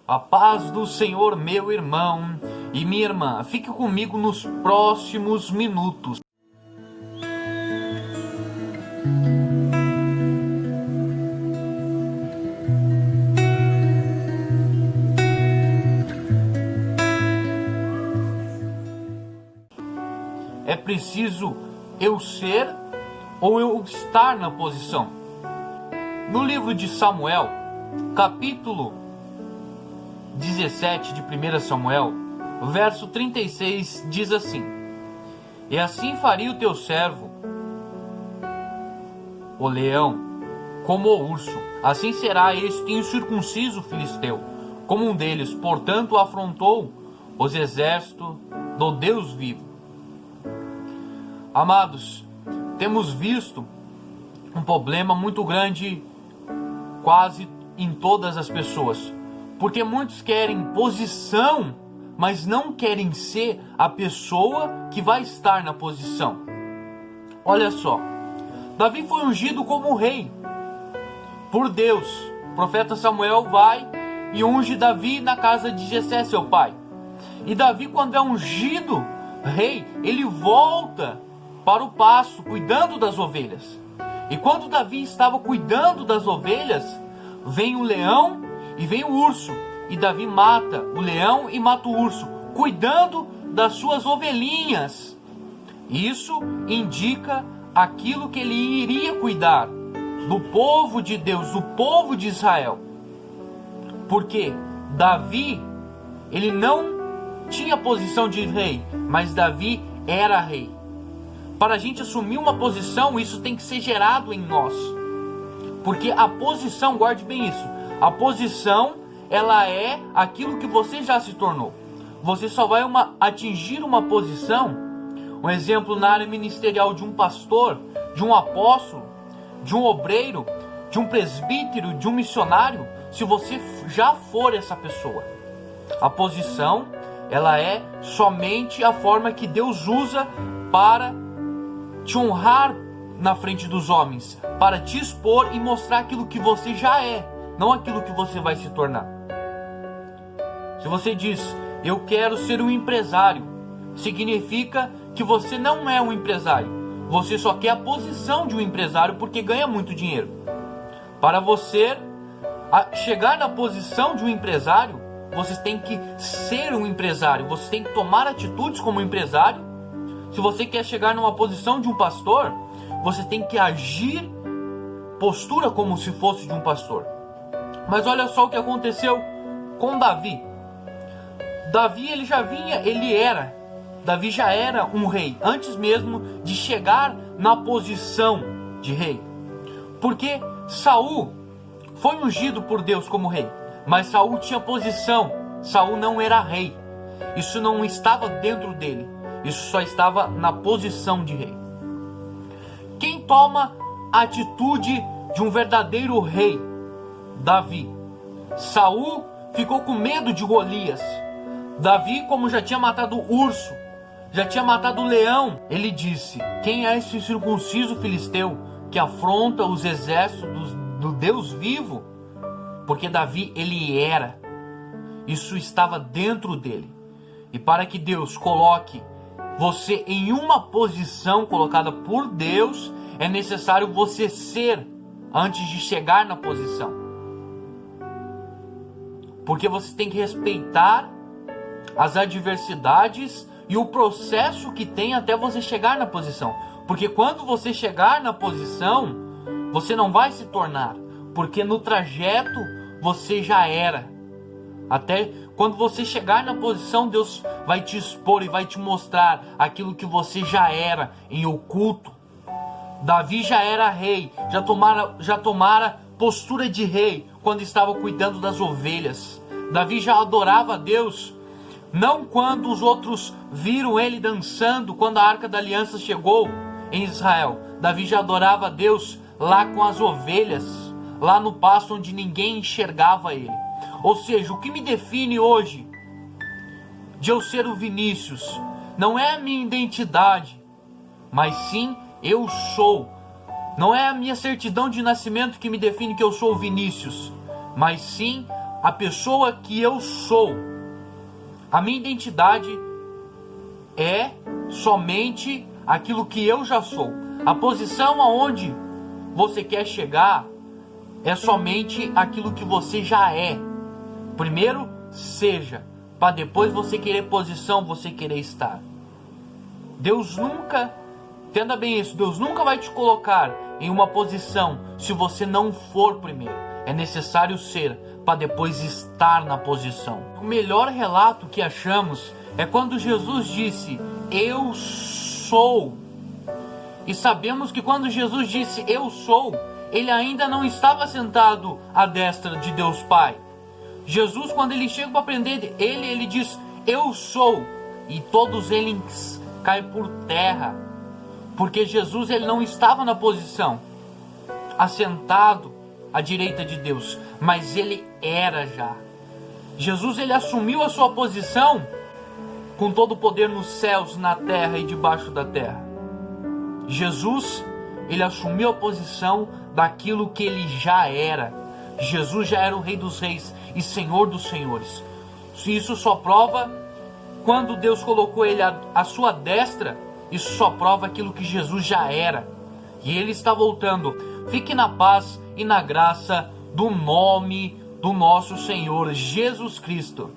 A paz do Senhor, meu irmão e minha irmã. Fique comigo nos próximos minutos. É preciso eu ser ou eu estar na posição. No livro de Samuel, capítulo 17 de 1 Samuel, verso 36, diz assim: E assim faria o teu servo, o leão, como o urso. Assim será este incircunciso filisteu, como um deles. Portanto, afrontou os exércitos do Deus vivo. Amados, temos visto um problema muito grande quase em todas as pessoas. Porque muitos querem posição, mas não querem ser a pessoa que vai estar na posição. Olha só, Davi foi ungido como rei por Deus. O profeta Samuel vai e unge Davi na casa de Jessé, seu pai. E Davi, quando é ungido rei, ele volta para o pasto, cuidando das ovelhas. E quando Davi estava cuidando das ovelhas, vem o leão e vem o urso, e Davi mata o leão e mata o urso, cuidando das suas ovelhinhas. Isso indica aquilo que ele iria cuidar, do povo de Deus, do povo de Israel. Porque Davi, ele não tinha posição de rei, mas Davi era rei. Para a gente assumir uma posição, isso tem que ser gerado em nós. Porque a posição, guarde bem isso, a posição, ela é aquilo que você já se tornou. Você só vai atingir uma posição, um exemplo na área ministerial de um pastor, de um apóstolo, de um obreiro, de um presbítero, de um missionário, se você já for essa pessoa. A posição, ela é somente a forma que Deus usa para te honrar na frente dos homens, para te expor e mostrar aquilo que você já é, não aquilo que você vai se tornar. Se você diz, eu quero ser um empresário, significa que você não é um empresário. Você só quer a posição de um empresário porque ganha muito dinheiro. Para você chegar na posição de um empresário, você tem que ser um empresário. Você tem que tomar atitudes como empresário. Se você quer chegar numa posição de um pastor, você tem que agir postura como se fosse de um pastor. Mas olha só o que aconteceu com Davi. Davi, Davi já era um rei, antes mesmo de chegar na posição de rei. Porque Saul foi ungido por Deus como rei, mas Saul tinha posição, Saul não era rei. Isso não estava dentro dele, isso só estava na posição de rei. Quem toma a atitude de um verdadeiro rei? Davi. Saul ficou com medo de Golias. Davi, como já tinha matado o urso, já tinha matado o leão, ele disse: quem é esse circunciso filisteu que afronta os exércitos do Deus vivo? Porque Davi, ele era. Isso estava dentro dele. E para que Deus coloque você em uma posição colocada por Deus, é necessário você ser antes de chegar na posição. Porque você tem que respeitar as adversidades e o processo que tem até você chegar na posição. Porque quando você chegar na posição, você não vai se tornar. Porque no trajeto você já era. Até quando você chegar na posição, Deus vai te expor e vai te mostrar aquilo que você já era em oculto. Davi já era rei, já tomara postura de rei quando estava cuidando das ovelhas. Davi já adorava a Deus, não quando os outros viram ele dançando, quando a Arca da Aliança chegou em Israel. Davi já adorava a Deus lá com as ovelhas, lá no pasto onde ninguém enxergava ele. Ou seja, o que me define hoje de eu ser o Vinícius não é a minha identidade, mas sim eu sou. Não é a minha certidão de nascimento que me define que eu sou o Vinícius, mas sim a pessoa que eu sou. A minha identidade é somente aquilo que eu já sou. A posição aonde você quer chegar é somente aquilo que você já é. Primeiro, seja, para depois você querer posição, você querer estar. Deus nunca, entenda bem isso, Deus nunca vai te colocar em uma posição se você não for primeiro. É necessário ser, para depois estar na posição. O melhor relato que achamos é quando Jesus disse, eu sou. E sabemos que quando Jesus disse, eu sou, ele ainda não estava sentado à destra de Deus Pai. Jesus, quando ele chega para aprender ele diz, eu sou. E todos eles caem por terra. Porque Jesus ele não estava na posição, assentado à direita de Deus, mas ele era já. Jesus ele assumiu a sua posição com todo o poder nos céus, na terra e debaixo da terra. Jesus ele assumiu a posição daquilo que ele já era. Jesus já era o Rei dos Reis e Senhor dos Senhores. Isso só prova quando Deus colocou ele à sua destra. Isso só prova aquilo que Jesus já era. E ele está voltando. Fique na paz e na graça do nome do nosso Senhor Jesus Cristo.